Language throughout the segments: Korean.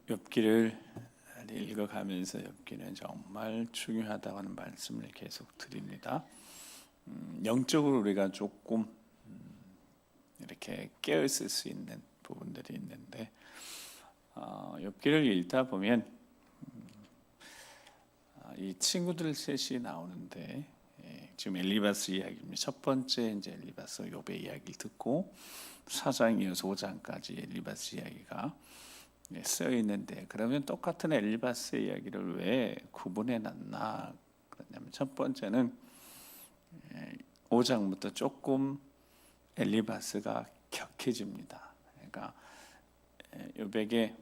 욥기를 읽어가면서 욥기는 정말 중요하다고 하는 말씀을 계속 드립니다. 영적으로 우리가 조금 이렇게 깨어있을 수 있는 부분들이 있는데 욥기를 읽다 보면 이 친구들 셋이 나오는데 지금 엘리바스 이야기입니다. 첫 번째 이제 엘리바스 욥의 이야기를 듣고 4장 이어서 5장까지 엘리바스 이야기가 쓰여 있는데, 그러면 똑같은 엘리바스의 이야기를 왜 구분해 놨나? 그러냐면 첫 번째는 5장부터 조금 엘리바스가 격해집니다. 그러니까 욥에게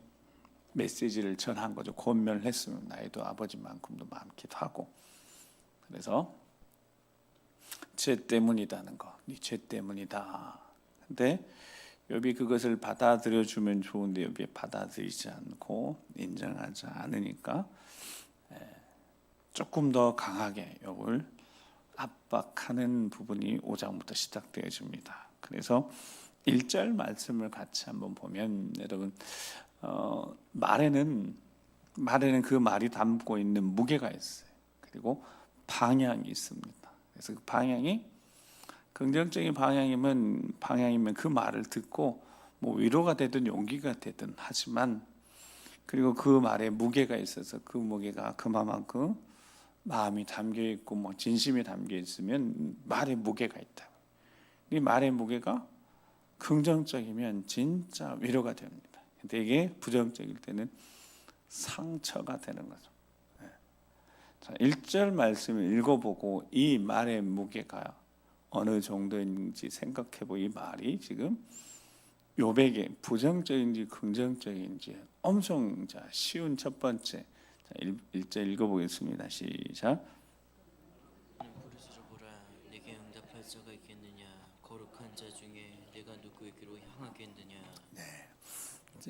메시지를 전한 거죠. 권면을 했으면 나이도 아버지만큼도 많기도 하고, 그래서 죄 때문이다는 거, 네 죄 때문이다. 근데 욥이 그것을 받아들여 주면 좋은데 욥이 받아들이지 않고 인정하지 않으니까 조금 더 강하게 욥을 압박하는 부분이 5장부터 시작되어집니다. 그래서 1절 말씀을 같이 한번 보면, 여러분 말에는 그 말이 담고 있는 무게가 있어요. 그리고 방향이 있습니다. 그래서 그 방향이 긍정적인 방향이면 그 말을 듣고 뭐 위로가 되든 용기가 되든 하지만, 그리고 그 말에 무게가 있어서 그 무게가 그만큼 마음이 담겨 있고 뭐 진심이 담겨 있으면 말에 무게가 있다. 이 말의 무게가 긍정적이면 진짜 위로가 됩니다. 근데 이게 부정적일 때는 상처가 되는 거죠. 자, 1절 말씀을 읽어보고 이 말의 무게가 어느 정도인지 생각해보고, 이 말이 지금 욥에게 부정적인지 긍정적인지 엄청 쉬운 첫 번째 1절 읽어보겠습니다. 시작. 부르짖어 보라. 내게 응답할 자가 있겠느냐? 거룩한 자 중에 내가 누구에게로 향하겠느냐? 네.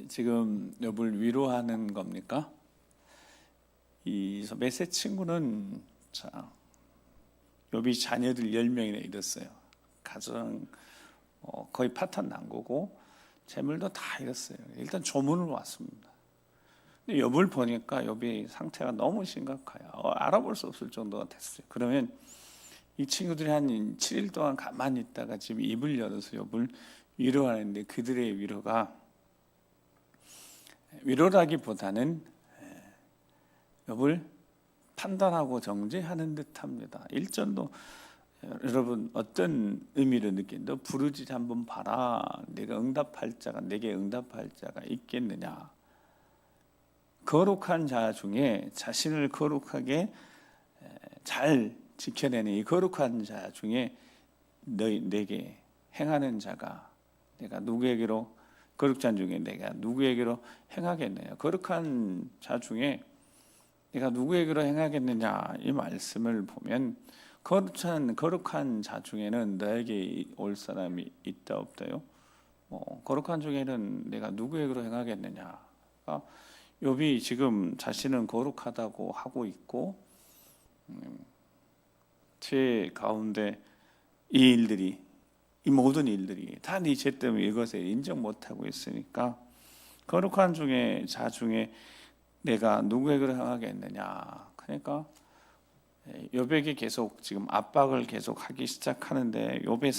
지금 욥을 위로하는 겁니까? 이 셋의 친구는 욥이 자녀들 10명이나 잃었어요. 가정 거의 파탄 난 거고 재물도 다 잃었어요. 일단 조문을 왔습니다. 근데 욥을 보니까 욥이 상태가 너무 심각해요. 알아볼 수 없을 정도가 됐어요. 그러면 이 친구들이 한 7일 동안 가만히 있다가 지금 입을 열어서 욥을 위로하는데, 그들의 위로가 위로라기보다는 욥을 판단하고 정죄하는 듯합니다. 1절도 여러분 어떤 의미로 느낀다? 부르짖어 한번 봐라. 내게 응답할 자가 있겠느냐? 거룩한 자 중에 자신을 거룩하게 잘 지켜내는 이 거룩한 자 중에 내게 행하는 자가 내가 누구에게로, 거룩한 중에 내가 누구에게로 행하겠느냐? 거룩한 자 중에 내가 누구에게로 행하겠느냐? 이 말씀을 보면 거룩한 자 중에는 너에게 올 사람이 있다 없다요? 거룩한 중에는 내가 누구에게로 행하겠느냐? 욥이 지금 자신은 거룩하다고 하고 있고 죄 가운데 이 모든 일들이 다 네 죄 때문에 이것을 인정 못하고 있으니까, 거룩한 자 중에 내가 누구에게로 향하겠느냐? 그러니까 욥에게 계속 지금 압박을 계속 하기 시작하는데, 욥의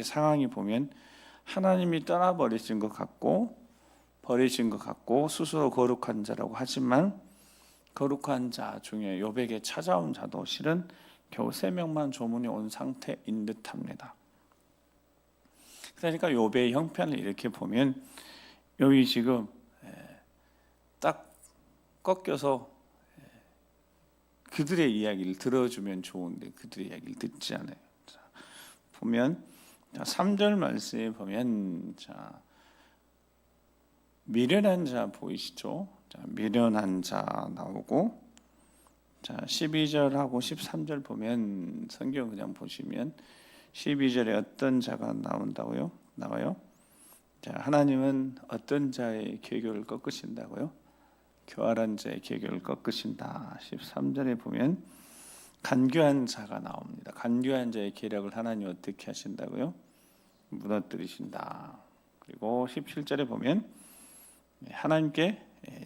상황이 보면 하나님이 떠나버리신 것 같고 스스로 거룩한 자라고 하지만, 거룩한 자 중에 욥에게 찾아온 자도 실은 겨우 3명만 조문이 온 상태인 듯합니다. 그러니까 욥의 형편을 이렇게 보면 욥이 지금 딱 꺾여서 그들의 이야기를 들어주면 좋은데 그들의 이야기를 듣지 않아요. 보면 3절 말씀에 보면 미련한 자 보이시죠? 미련한 자 나오고, 12절하고 13절 보면 성경 그냥 보시면 12절에 어떤 자가 나와요? 하나님은 어떤 자의 계교를 꺾으신다고요? 교활한 자의 계교를 꺾으신다. 13절에 보면 간교한 자가 나옵니다. 간교한 자의 계략을 하나님 어떻게 하신다고요? 무너뜨리신다. 그리고 17절에 보면 하나님께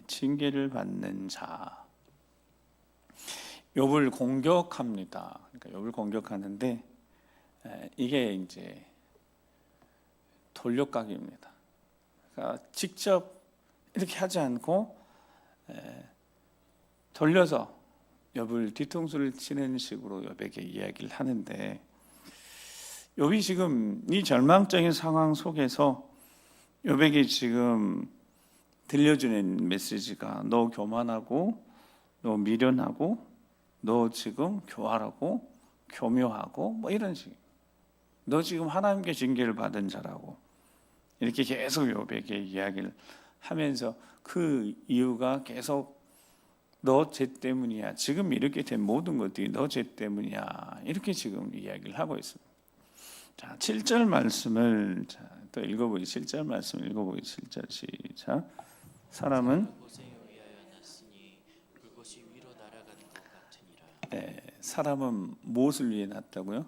징계를 받는 자. 욥을 공격합니다. 그러니까 욥을 공격하는데 이게 이제 돌려가기입니다. 그러니까 직접 이렇게 하지 않고 돌려서 욥을 뒤통수를 치는 식으로 욥에게 이야기를 하는데, 욥이 지금 이 절망적인 상황 속에서 욥에게 지금 들려주는 메시지가 너 교만하고 너 미련하고 너 지금 교활하고 교묘하고 뭐 이런 식, 너 지금 하나님께 징계를 받은 자라고 이렇게 계속 욥에게 이야기를 하면서 그 이유가 계속 너 죄 때문이야, 지금 이렇게 된 모든 것들이 너 죄 때문이야, 이렇게 지금 이야기를 하고 있습니다. 자, 7절 말씀을 또 읽어보기. 7절 말씀 읽어보기. 7절 시작. 사람은 고생을 위하여 났으니 그것이 위로 날아가는 것 같으니라. 사람은 무엇을 위해 났다고요?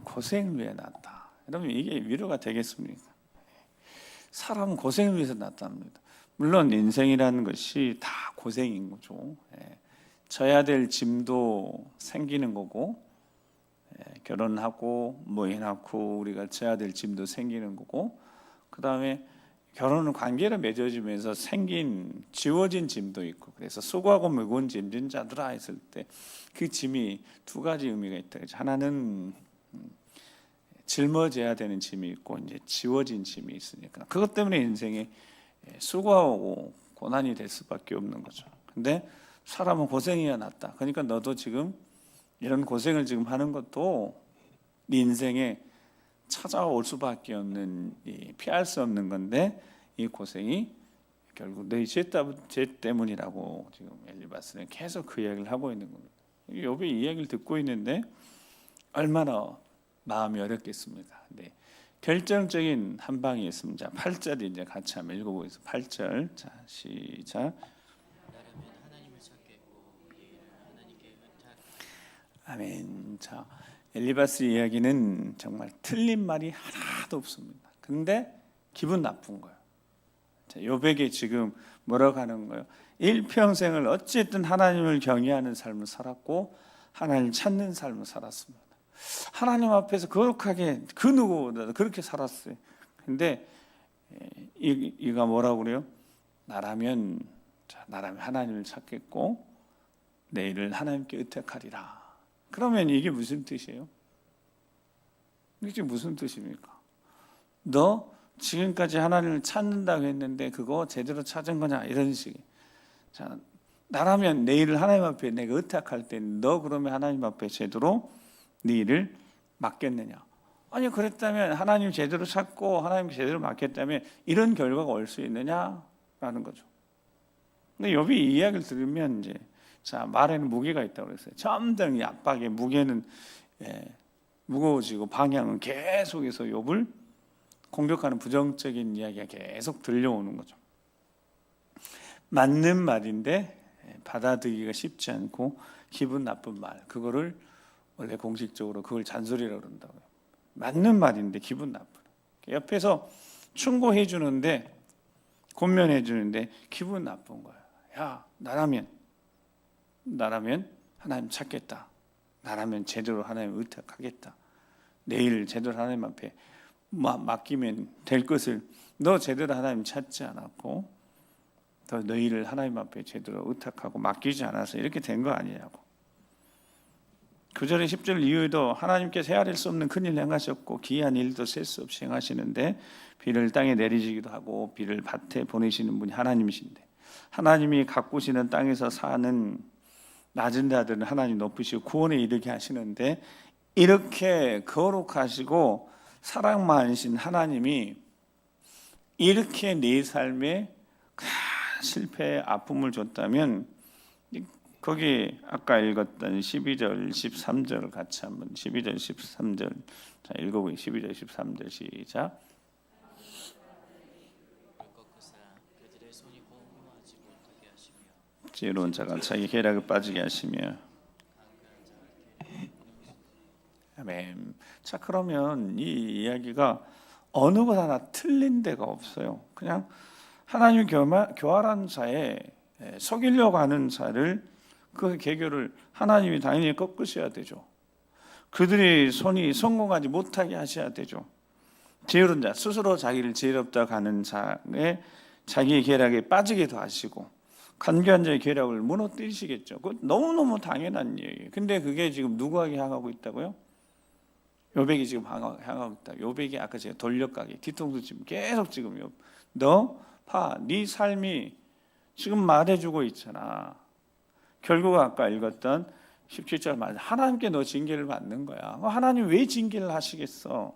고생을 위해 났다. 여러분, 이게 위로가 되겠습니까? 사람은 고생을 위해서 났답니다. 물론 인생이라는 것이 다 고생인 거죠. 져야 될 짐도 생기는 거고, 결혼하고 뭐 해놓고 우리가 져야 될 짐도 생기는 거고, 그 다음에 결혼은 관계로 맺어지면서 생긴 지워진 짐도 있고, 그래서 수고하고 무거운 짐진 자들아 했을 때 그 짐이 두 가지 의미가 있다. 하나는 짊어져야 되는 짐이 있고, 이제 지워진 짐이 있으니까 그것 때문에 인생에 수고하고 고난이 될 수밖에 없는 거죠. 근데 사람은 고생해야 낫다. 그러니까 너도 지금 이런 고생을 지금 하는 것도 네 인생에 찾아올 수밖에 없는, 피할 수 없는 건데, 이 고생이 결국 너희 죄 때문이라고 지금 엘리바스는 계속 그 이야기를 하고 있는 겁니다. 욥이 이야기를 듣고 있는데 얼마나 마음이 어렵겠습니까? 네. 결정적인 한 방이 있습니다. 8절 이제 같이 한번 읽어보겠습니다. 8절. 자, 시작. 나라면 하나님을 찾겠고 이 일을 하나님께 의탁. 아멘. 자, 엘리바스 이야기는 정말 틀린 말이 하나도 없습니다. 근데 기분 나쁜 거예요. 자, 욥에게 지금 뭐라고 하는 거예요? 일평생을 어쨌든 하나님을 경외하는 삶을 살았고 하나님을 찾는 삶을 살았습니다. 하나님 앞에서 거룩하게 그 누구보다도 그렇게 살았어요. 근데 이가 뭐라고 그래요? 나라면 하나님을 찾겠고 내일을 하나님께 의탁하리라. 그러면 이게 무슨 뜻이에요? 이게 무슨 뜻입니까? 너 지금까지 하나님을 찾는다고 했는데 그거 제대로 찾은 거냐, 이런 식의. 자, 나라면 내일을 하나님 앞에 내가 의탁할 때 너 그러면 하나님 앞에 제대로 네 일을 맡겠느냐? 아니, 그랬다면 하나님 제대로 찾고 하나님 제대로 맡겠다면 이런 결과가 올 수 있느냐라는 거죠. 근데 욥이 이 이야기를 들으면 이제, 자, 말에는 무게가 있다고 그랬어요. 점점 이 압박의 무게는 무거워지고 방향은 계속해서 욥을 공격하는 부정적인 이야기가 계속 들려오는 거죠. 맞는 말인데 받아들이기가 쉽지 않고 기분 나쁜 말, 그거를 원래 공식적으로 그걸 잔소리라고 그런다고요. 맞는 말인데 기분 나쁜. 옆에서 충고해 주는데, 권면해 주는데 기분 나쁜 거예요. 야, 나라면 하나님 찾겠다. 나라면 제대로 하나님 의탁하겠다. 내일 제대로 하나님 앞에 맡기면 될 것을 너 제대로 하나님 찾지 않았고 더 너희를 하나님 앞에 제대로 의탁하고 맡기지 않아서 이렇게 된 거 아니냐고. 9절에 10절 이후에도 하나님께서 헤아릴 수 없는 큰일 행하셨고 기이한 일도 셀 수 없이 행하시는데 비를 땅에 내리시기도 하고 비를 밭에 보내시는 분이 하나님이신데 하나님이 가꾸시는 땅에서 사는 낮은 자들은 하나님 높으시고 구원에 이르게 하시는데, 이렇게 거룩하시고 사랑 많으신 하나님이 이렇게 네 삶에 실패, 아픔을 줬다면, 거기 아까 읽었던 12절, 13절 같이 한번 12절, 13절 자, 읽어보기. 12절, 13절 시작. 꺾으사 그들의 손이 공허하지 못하게 하시며 지혜로운 자가 자기 계략에 빠지게 하시며. 아멘. 자, 그러면 이 이야기가 어느 것 하나 틀린 데가 없어요. 그냥 하나님 교활한 자에 속이려고 하는 자를 그 계교를 하나님이 당연히 꺾으셔야 되죠. 그들의 손이 성공하지 못하게 하셔야 되죠. 게으른 자, 스스로 자기를 지혜롭다고 하는 자의 자기의 계략에 빠지게도 하시고 간교한 자의 계략을 무너뜨리시겠죠. 그건 너무너무 당연한 얘기예요. 근데 그게 지금 누구에게 향하고 있다고요? 요백이 지금 향하고 있다. 요백이 아까 제가 돌려가기 뒤통수 지금 계속 지금 너 봐, 네 삶이 지금 말해주고 있잖아. 결국 아까 읽었던 17절 말 하나님께 너 징계를 받는 거야. 하나님 왜 징계를 하시겠어?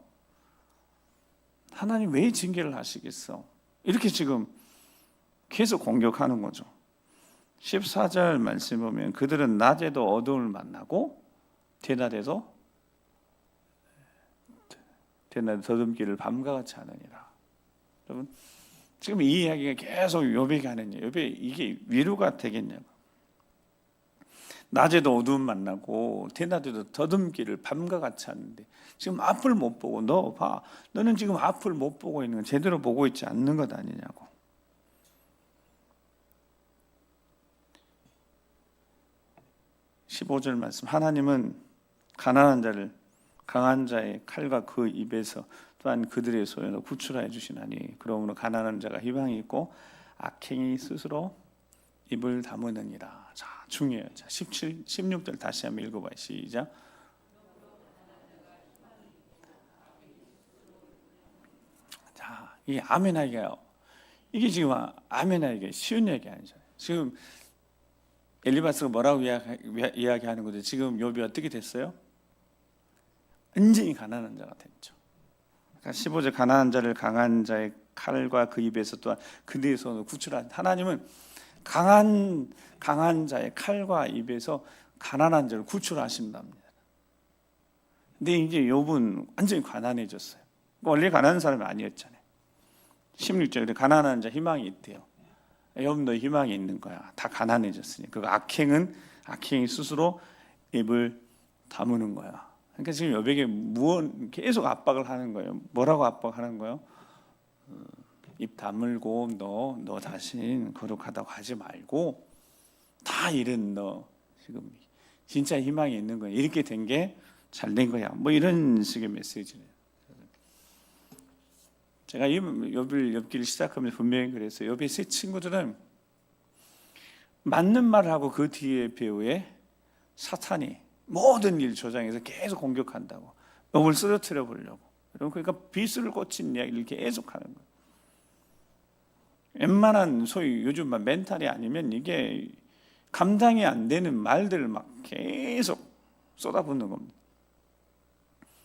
하나님 왜 징계를 하시겠어? 이렇게 지금 계속 공격하는 거죠. 14절 말씀 보면 그들은 낮에도 어두움을 만나고 대낮에도 더듬기를 밤과 같이 하느니라. 여러분 지금 이 이야기가 계속 욥에게 하는 얘기예요. 욥에 이게 위로가 되겠냐고. 낮에도 어두움 만나고 대낮에도 더듬기를 밤과 같이 하는데 지금 앞을 못 보고 너 봐. 너는 지금 앞을 못 보고 있는 건 제대로 보고 있지 않는 것 아니냐고. 15절 말씀 하나님은 가난한 자를 강한 자의 칼과 그 입에서 또한 그들의 소연을 구출하여 주시나니 그러므로 가난한 자가 희망이 있고 악행이 스스로 입을 다무느니라. 자, 중요해요. 자, 16절 다시 한번 읽어봐요. 시작. 자, 이 아멘하기가요. 이게 지금 아멘하기가 쉬운 얘기 아니잖아요. 지금 엘리바스가 뭐라고 이야기하는 거죠? 지금 욥이 어떻게 됐어요? 완전히 가난한 자가 됐죠. 그러니까 15절 가난한 자를 강한 자의 칼과 그 입에서 또한 그들의 손을 구출한 하나님은 강한 자의 칼과 입에서 가난한 자를 구출하신답니다. 근데 이제 욥은 완전히 가난해졌어요. 원래 가난한 사람이 아니었잖아요. 16절에 가난한 자 희망이 있대요. 욥 너 희망이 있는 거야. 다 가난해졌으니. 그 악행이 스스로 입을 다무는 거야. 그러니까 지금 욥에게 계속 압박을 하는 거예요. 뭐라고 압박하는 거예요? 입 다물고 너 다신 거룩하다고 하지 말고 다 잃은 너 지금 진짜 희망이 있는 거야. 이렇게 된 게 잘 된 거야. 뭐 이런 식의 메시지예요. 제가 이 욥기를 시작하면서 분명히 그랬어요. 욥의 세 친구들은 맞는 말을 하고 그 뒤에 배후에 사탄이 모든 일 조장해서 계속 공격한다고. 욥을 쓰러뜨려 보려고. 그러니까 비수를 꽂힌 이야기를 계속하는 거예요. 웬만한 소위 요즘 멘탈이 아니면 이게 감당이 안 되는 말들을 막 계속 쏟아붓는 겁니다.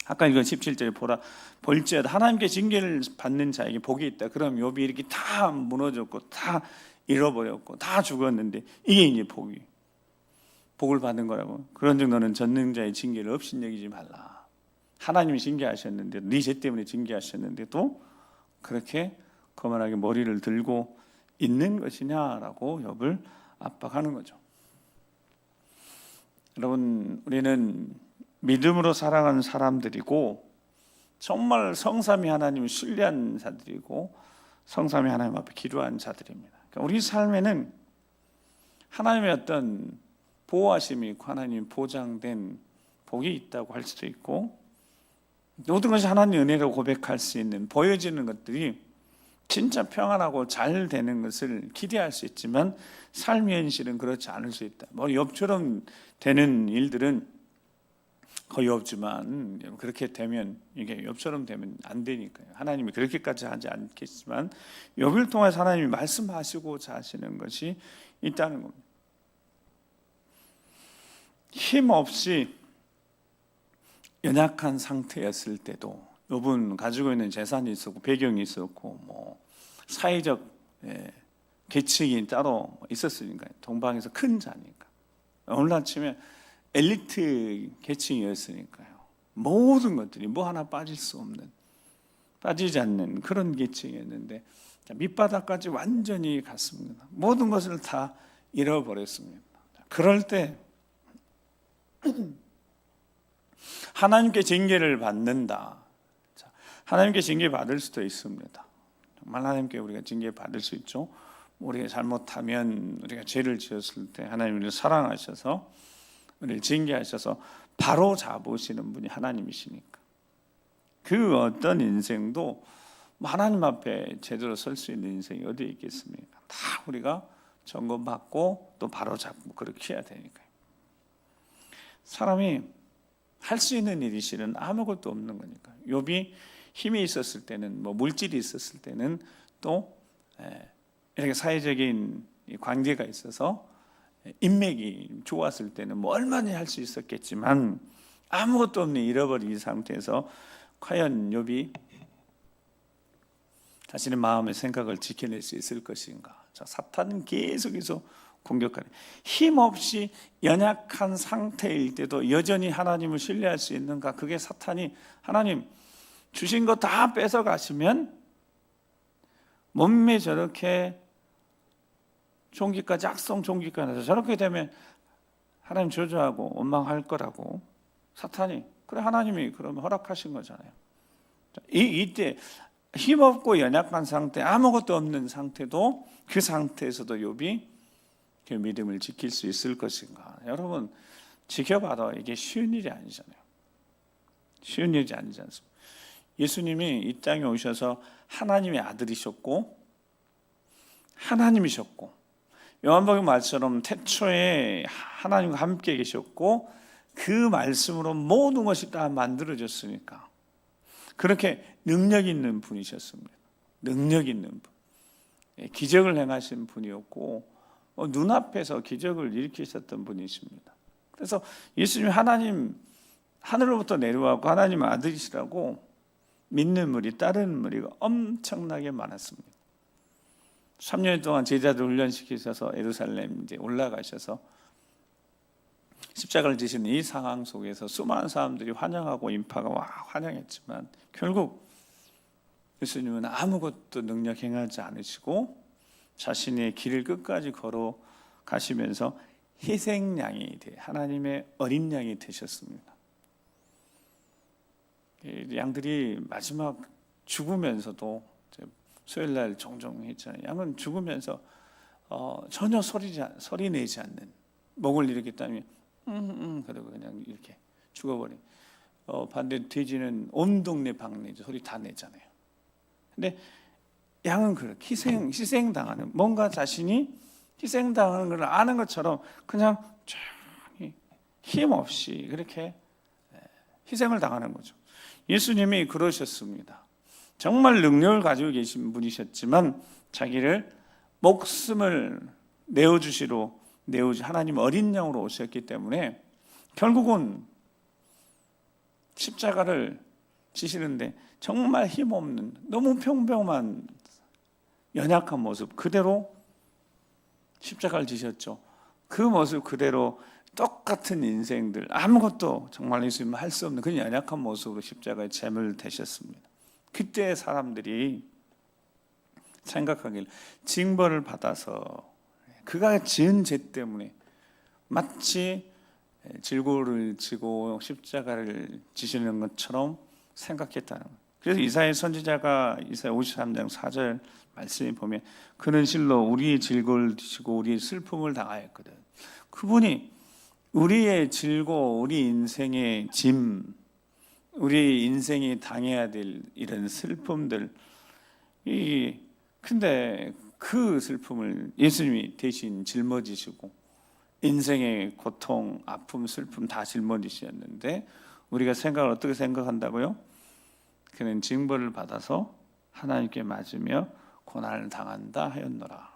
아까 이건 17절에 볼지어다 하나님께 징계를 받는 자에게 복이 있다. 그럼 욥이 이렇게 다 무너졌고 다 잃어버렸고 다 죽었는데 이게 이제 복을 받는 거라고. 그런즉 너는 전능자의 징계를 업신여기지 말라. 하나님이 징계하셨는데 네 죄 때문에 징계하셨는데도 그렇게 거만하게 머리를 들고 있는 것이냐라고 욥을 압박하는 거죠. 여러분 우리는 믿음으로 살아가는 사람들이고 정말 성삼위 하나님을 신뢰한 자들이고 성삼위 하나님 앞에 기도한 자들입니다. 그러니까 우리 삶에는 하나님의 어떤 보호하심이 있고 하나님 보장된 복이 있다고 할 수도 있고 모든 것이 하나님의 은혜라고 고백할 수 있는 보여지는 것들이 진짜 평안하고 잘 되는 것을 기대할 수 있지만 삶의 현실은 그렇지 않을 수 있다. 뭐 욥처럼 되는 일들은 거의 없지만 그렇게 되면 이게 욥처럼 되면 안 되니까요. 하나님이 그렇게까지 하지 않겠지만 욥을 통해서 하나님이 말씀하시고자 하시는 것이 있다는 겁니다. 힘없이 연약한 상태였을 때도 욥은 가지고 있는 재산이 있었고 배경이 있었고 뭐 사회적 계층이 따로 있었으니까요. 동방에서 큰 자니까 오늘날 치면 엘리트 계층이었으니까요. 모든 것들이 뭐 하나 빠지지 않는 그런 계층이었는데 밑바닥까지 완전히 갔습니다. 모든 것을 다 잃어버렸습니다. 그럴 때 하나님께 징계를 받는다. 하나님께 징계 받을 수도 있습니다. 정말 하나님께 우리가 징계받을 수 있죠. 우리가 잘못하면, 우리가 죄를 지었을 때 하나님 우리를 사랑하셔서 우리를 징계하셔서 바로 잡으시는 분이 하나님이시니까 그 어떤 인생도 하나님 앞에 제대로 설 수 있는 인생이 어디에 있겠습니까? 다 우리가 점검받고 또 바로 잡고 그렇게 해야 되니까요. 사람이 할 수 있는 일이 실은 아무것도 없는 거니까. 욥이 힘이 있었을 때는, 물질이 있었을 때는, 또 이렇게 사회적인 관계가 있어서 인맥이 좋았을 때는 얼마나 할 수 있었겠지만, 아무것도 없는 잃어버린 이 상태에서 과연 욥이 자신의 마음의 생각을 지켜낼 수 있을 것인가? 자, 사탄은 계속해서 공격하네. 힘없이 연약한 상태일 때도 여전히 하나님을 신뢰할 수 있는가? 그게 사탄이 하나님 주신 거 다 뺏어 가시면 몸매 저렇게 종기까지 악성 종기까지 나서 저렇게 되면 하나님 저주하고 원망할 거라고 사탄이, 그래 하나님이 그러면 허락하신 거잖아요. 이때 힘없고 연약한 상태, 아무것도 없는 상태도 그 상태에서도 욥이 그 믿음을 지킬 수 있을 것인가? 여러분 지켜봐도 이게 쉬운 일이 아니잖아요. 쉬운 일이 아니지 않습니까? 예수님이 이 땅에 오셔서 하나님의 아들이셨고 하나님이셨고 요한복음 말처럼 태초에 하나님과 함께 계셨고 그 말씀으로 모든 것이 다 만들어졌으니까 그렇게 능력 있는 분이셨습니다. 능력 있는 분, 기적을 행하신 분이었고 눈앞에서 기적을 일으키셨던 분이십니다. 그래서 예수님이 하나님 하늘로부터 내려와고 하나님 아들이시라고 믿는 무리, 따르는 무리가 엄청나게 많았습니다. 3년 동안 제자들 훈련시키셔서 예루살렘 이제 올라가셔서 십자가를 지시는 이 상황 속에서 수많은 사람들이 환영하고 인파가 환영했지만 결국 예수님은 아무것도 능력 행하지 않으시고 자신의 길을 끝까지 걸어가시면서 희생양이 돼 하나님의 어린 양이 되셨습니다. 양들이 마지막 죽으면서도 수요일날 종종 했잖아요. 양은 죽으면서 전혀 소리 내지 않는, 목을 이렇게 따면 그러고 그냥 이렇게 죽어버린. 반대 돼지는 온 동네 방내죠. 소리 다 내잖아요. 근데 양은 그렇게 희생당하는, 뭔가 자신이 희생당하는 걸 아는 것처럼 그냥 조용히 힘없이 그렇게 희생을 당하는 거죠. 예수님이 그러셨습니다. 정말 능력을 가지고 계신 분이셨지만 자기를 목숨을 내어주시러 하나님 어린 양으로 오셨기 때문에 결국은 십자가를 지시는데 정말 힘없는, 너무 평범한 연약한 모습 그대로 십자가를 지셨죠. 그 모습 그대로 똑같은 인생들, 아무것도 정말 예수님은 할 수 없는 그런 연약한 모습으로 십자가에 제물 되셨습니다. 그때 사람들이 생각하길 징벌을 받아서 그가 지은 죄 때문에 마치 질고를 지고 십자가를 지시는 것처럼 생각했다는 거예요. 그래서 이사야 선지자가 이사야 53장 4절 말씀에 보면 그는 실로 우리의 질고를 지시고 우리의 슬픔을 당하였거든. 그분이 우리의 질고, 우리 인생의 짐, 우리 인생이 당해야 될 이런 슬픔들, 근데 그 슬픔을 예수님이 대신 짊어지시고 인생의 고통, 아픔, 슬픔 다 짊어지셨는데 우리가 생각을 어떻게 생각한다고요? 그는 징벌을 받아서 하나님께 맞으며 고난을 당한다 하였노라.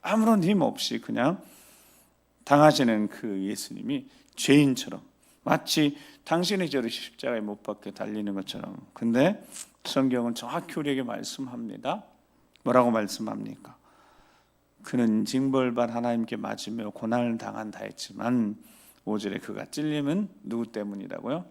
아무런 힘 없이 그냥 당하시는 그 예수님이 죄인처럼 마치 당신의 죄로 십자가에 못 박혀 달리는 것처럼. 근데 성경은 정확히 우리에게 말씀합니다. 뭐라고 말씀합니까? 그는 징벌받 하나님께 맞으며 고난을 당한다 했지만 5절에 그가 찔림은 누구 때문이라고요?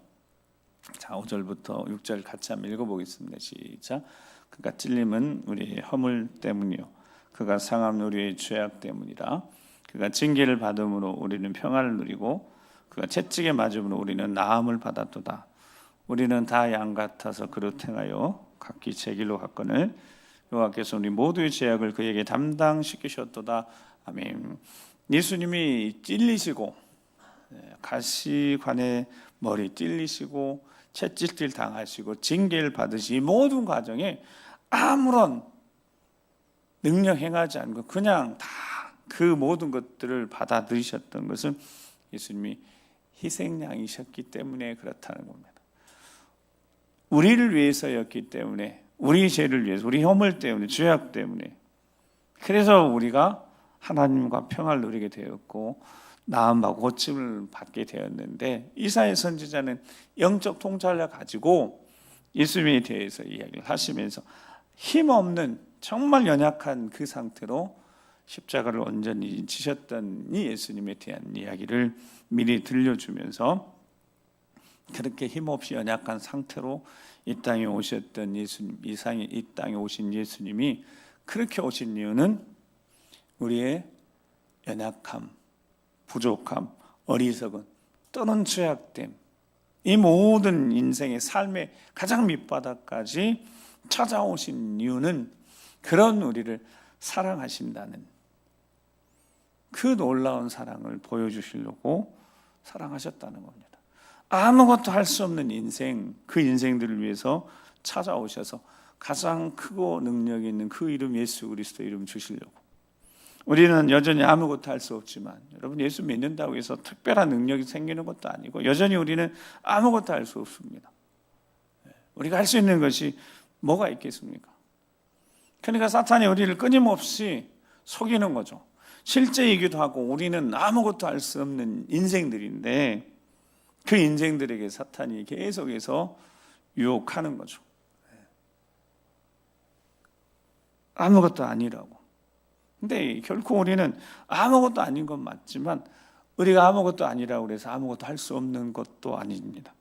자, 5절부터 6절 같이 한번 읽어보겠습니다. 시작. 그가 찔림은 우리의 허물 때문이요 그가 상함은 우리의 죄악 때문이라. 그가 징계를 받음으로 우리는 평안을 누리고 그가 채찍에 맞음으로 우리는 나음을 받았도다. 우리는 다 양 같아서 그릇 행하여 각기 제 길로 갔거늘 여호와께서 우리 모두의 죄악을 그에게 담당시키셨도다. 아멘. 예수님이 찔리시고 가시관에 머리 찔리시고 채찍질 당하시고 징계를 받으시 이 모든 과정에 아무런 능력 행하지 않고 그냥 다 그 모든 것들을 받아들이셨던 것은 예수님이 희생양이셨기 때문에 그렇다는 겁니다. 우리를 위해서였기 때문에, 우리 죄를 위해서, 우리 허물 때문에, 죄악 때문에, 그래서 우리가 하나님과 평화를 누리게 되었고 나음과 고침을 받게 되었는데, 이사야 선지자는 영적 통찰을 가지고 예수님에 대해서 이야기를 하시면서 힘없는 정말 연약한 그 상태로 십자가를 온전히 지셨던 이 예수님에 대한 이야기를 미리 들려주면서, 그렇게 힘없이 연약한 상태로 이 땅에 오셨던 예수님, 이 땅에 오신 예수님이 그렇게 오신 이유는 우리의 연약함, 부족함, 어리석은, 또는 죄악됨, 이 모든 인생의 삶의 가장 밑바닥까지 찾아오신 이유는 그런 우리를 사랑하신다는 그 놀라운 사랑을 보여주시려고 사랑하셨다는 겁니다. 아무것도 할 수 없는 인생, 그 인생들을 위해서 찾아오셔서 가장 크고 능력이 있는 그 이름, 예수 그리스도 이름 주시려고. 우리는 여전히 아무것도 할 수 없지만, 여러분 예수 믿는다고 해서 특별한 능력이 생기는 것도 아니고 여전히 우리는 아무것도 할 수 없습니다. 우리가 할 수 있는 것이 뭐가 있겠습니까? 그러니까 사탄이 우리를 끊임없이 속이는 거죠. 실제이기도 하고 우리는 아무것도 할 수 없는 인생들인데 그 인생들에게 사탄이 계속해서 유혹하는 거죠. 아무것도 아니라고. 근데 결코 우리는 아무것도 아닌 건 맞지만 우리가 아무것도 아니라고 해서 아무것도 할 수 없는 것도 아닙니다.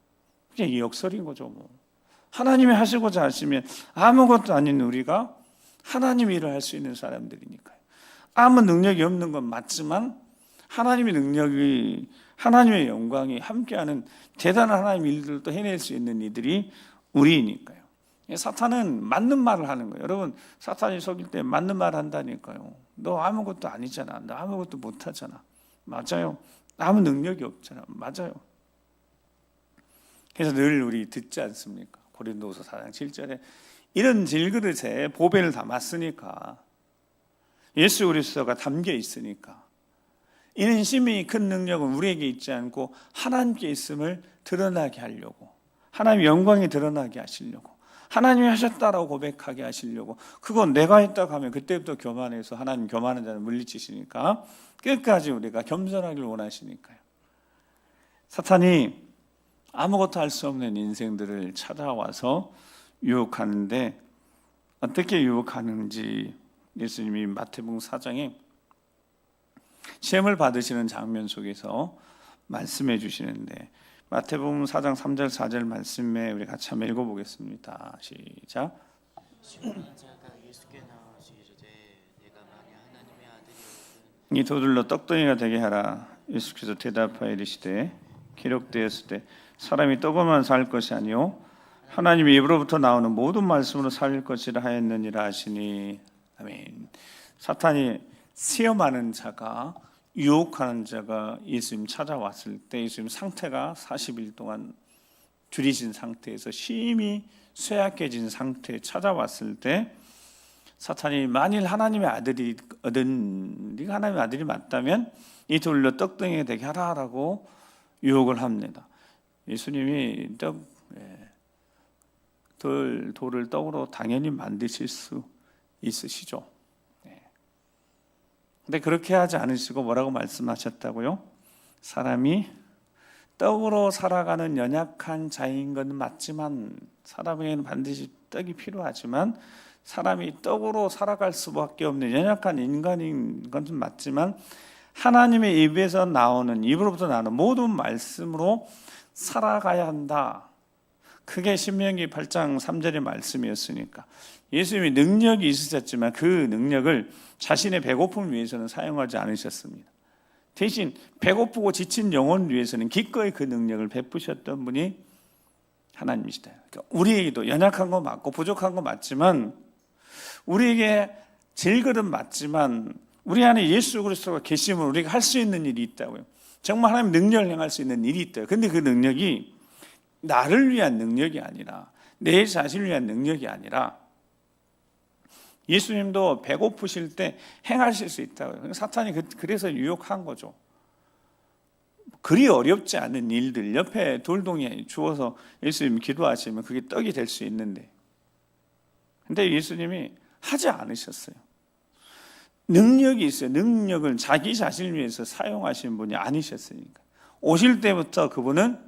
그냥 역설인 거죠. 뭐. 하나님이 하시고자 하시면 아무것도 아닌 우리가 하나님 일을 할 수 있는 사람들이니까요. 아무 능력이 없는 건 맞지만 하나님의 능력이, 하나님의 영광이 함께하는 대단한 하나님 일들을 또 해낼 수 있는 이들이 우리니까요. 사탄은 맞는 말을 하는 거예요. 여러분, 사탄이 속일 때 맞는 말 한다니까요. 너 아무것도 아니잖아. 너 아무것도 못하잖아. 맞아요. 아무 능력이 없잖아. 맞아요. 그래서 늘 우리 듣지 않습니까? 고린도후서 4장 7절에 이런 질그릇에 보배를 담았으니까, 예수 그리스도가 담겨 있으니까, 이는 심히 큰 능력은 우리에게 있지 않고 하나님께 있음을 드러나게 하려고, 하나님의 영광이 드러나게 하시려고, 하나님이 하셨다라고 고백하게 하시려고. 그건 내가 했다고 하면 그때부터 교만해서 하나님 교만한 자는 물리치시니까 끝까지 우리가 겸손하길 원하시니까요. 사탄이 아무것도 할 수 없는 인생들을 찾아와서 유혹하는데, 어떻게 유혹하는지 예수님이 마태복음 4장에 시험을 받으시는 장면 속에서 말씀해 주시는데, 마태복음 4장 3절 4절 말씀에 우리 같이 한번 읽어보겠습니다. 시작. 시험하자가 예수께 나와서 이르되 내가 만일 하나님의 아들이거든 이 돌들로 떡덩이가 되게 하라. 예수께서 대답하여 이르시되 기록되었을 때 사람이 떡으로만 살 것이 아니요 하나님의 입으로부터 나오는 모든 말씀으로 살 것이라 하였느니라 하시니. 아멘. 사탄이 시험하는 자가, 유혹하는 자가 예수님 찾아왔을 때 예수님 상태가 40일 동안 줄이신 상태에서 심히 쇠약해진 상태에 찾아왔을 때, 사탄이 만일 하나님의 아들이거든, 네가 하나님의 아들이 맞다면 이 돌로 떡덩이가 되게 하라라고 유혹을 합니다. 예수님이 돌을 떡으로 당연히 만드실 수 있으시죠. 근데 그렇게 하지 않으시고 뭐라고 말씀하셨다고요? 사람이 떡으로 살아가는 연약한 자인 건 맞지만, 사람에게는 반드시 떡이 필요하지만 사람이 떡으로 살아갈 수밖에 없는 연약한 인간인 건 맞지만, 하나님의 입에서 나오는, 입으로부터 나오는 모든 말씀으로 살아가야 한다. 그게 신명기 8장 3절의 말씀이었으니까 예수님이 능력이 있으셨지만 그 능력을 자신의 배고픔을 위해서는 사용하지 않으셨습니다. 대신 배고프고 지친 영혼을 위해서는 기꺼이 그 능력을 베푸셨던 분이 하나님이시다. 그러니까 우리에게도 연약한 거 맞고 부족한 거 맞지만 우리에게 질그릇 맞지만 우리 안에 예수 그리스도가 계시면 우리가 할 수 있는 일이 있다고요. 정말 하나님 능력을 행할 수 있는 일이 있다고요. 근데 그 능력이 나를 위한 능력이 아니라, 내 자신을 위한 능력이 아니라, 예수님도 배고프실 때 행하실 수 있다고요. 사탄이 그래서 유혹한 거죠. 그리 어렵지 않은 일들, 옆에 돌덩이 주워서 예수님 기도하시면 그게 떡이 될 수 있는데, 근데 예수님이 하지 않으셨어요. 능력이 있어요. 능력을 자기 자신을 위해서 사용하시는 분이 아니셨으니까. 오실 때부터 그분은